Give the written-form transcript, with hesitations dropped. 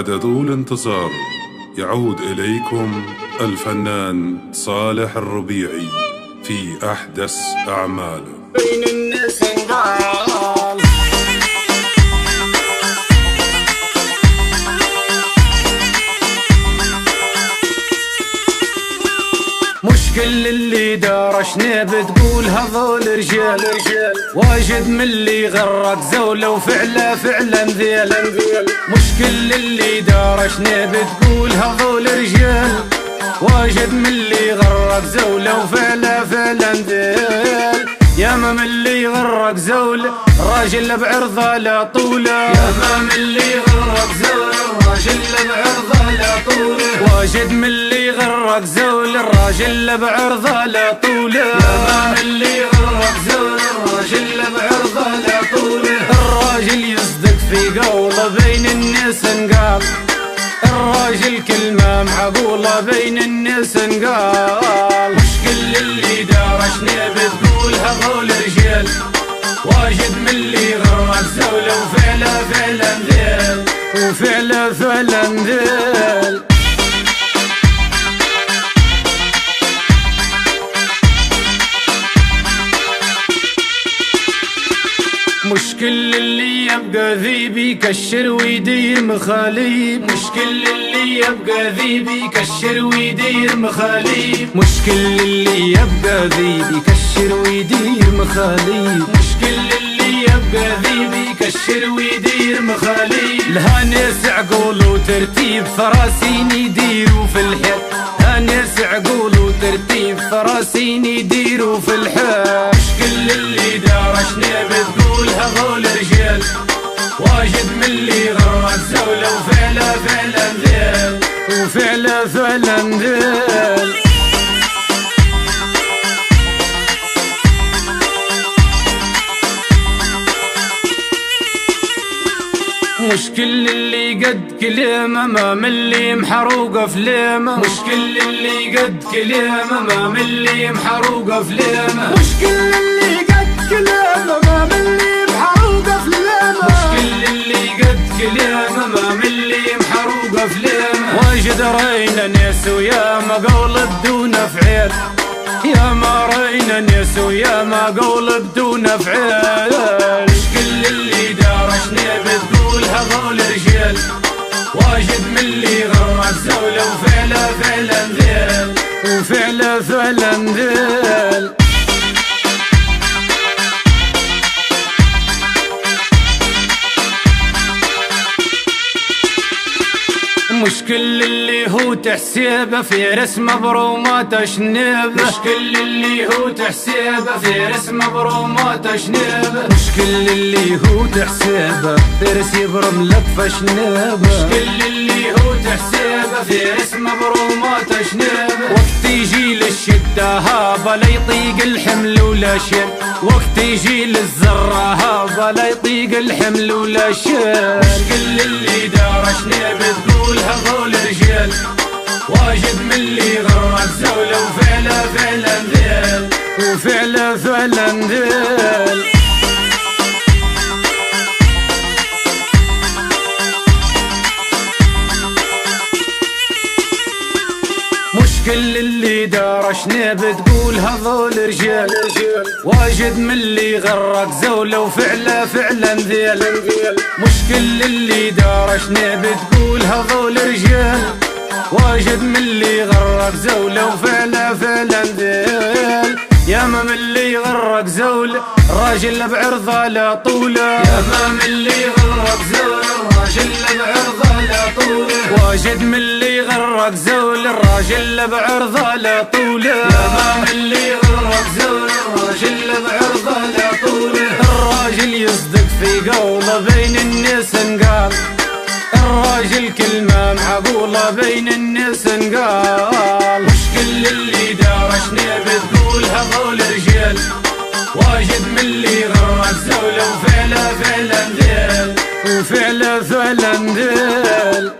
بعد ذو الانتصار يعود إليكم الفنان صالح الربيعي في أحدث أعماله. بين الناس انقال مش كل اللي دارشنا بتقول هذول رجال واجد من اللي غرق زولة وفعله فعلا ذيل. مش كل اللي دارشنا بتقول هذول رجال واجد من اللي غرق زولة وفعله فعلا ذيل. ياما من اللي غرق زول راجل بعرضه لا طوله، ياما من اللي غرق زول راجل بعرضه لا طوله، واجد من اللي غرق زول الراجل بعرضه لا طوله، ياما من اللي غرق زول الراجل بعرضه لا طوله. الراجل يصدق في قوله بين الناس انقال، الراجل كلمة معقولة بين الناس انقال. مش كل اللي دارشنا بتقول هذول رجال واجد من اللي غرق زولة وفعله فعلا ذيل، وفعله فعلا ذيل. مش كل اللي يبقى ذيب يكشر ويدير مخاليب، مش كل اللي يبقى ذيب يكشر ويدير مخاليب، مش كل اللي يبقى ذيب يكشر ويدير مخاليب، مش كل اللي يبقى ذيب يكشر ويدير مخاليب. لها ناس عقول وترتيب فراسين يديروا في الحيط، لها ناس عقول وترتيب فراسين يديروا في الحيط. مش كل اللي دارشنا بتقول هذول رجال واجد من اللي غرق زولة وفعله فعلا ذيل، وفعله فعلا ذيل. مش كل اللي قد كلامه ما من اللي محروقه فلامه، مش كل اللي قد كلامه ما من اللي محروقه فلامه، مش كل اللي قد كلامه ما من اللي محروقه فلامه، مش كل اللي قد كلامه ما من اللي محروقه فلامه. واجد رأينا ناس وياما قول بدون فعل، يا ما رأينا ناس وياما قول بدون فعل. مش كل اللي دارشنا بتقول هذول رجال واجد من اللي غرق زولة وفعله فعلا ذيل، وفعله فعلا ذيل. مش كل اللي هو تحسيبه في رسمه برومات شنيبه، مش كل اللي هو تحسيبه في رسمه برومات شنيبه، مش كل اللي هو تحسيبه في رسم برملة فشنيبه، مش كل اللي هو تحسيبه في رسمه برومات شنيبه. وقت يجي للشدة هابه لا يطيق الحمل ولا شيل، وقت يجي للزرة هابه لا يطيق الحمل ولا شيل. مش كل اللي دارشنا بتقول هذول رجال واجد من اللي غرق زولة وفعله فعلا ذيل، وفعله فعلا ذيل. مش كل اللي دارشنا بتقول هذول رجال واجد من اللي غرق زولة وفعله فعلا ذيل، مش كل اللي دارشنا بتقول هذول رجال واجد من اللي غرق زولة وفعله فعلا ذيل. ياما من اللي غرق زول راجل بعرضه لا طوله، ياما من اللي غرق زول راجل بعرضه لا طوله، واجد من اللي غرق زول الراجل بعرضه لا طوله، ياما من اللي غرق زول الراجل بعرضه لا طوله. الراجل يصدق في قوله بين الناس انقال، الراجل كلمة معقولة بين الناس انقال. مش كل اللي دارشنا بتقول هذول رجال واجد من اللي غرق زولة وفعله فعلا ذيل، وفعله فعلا ذيل.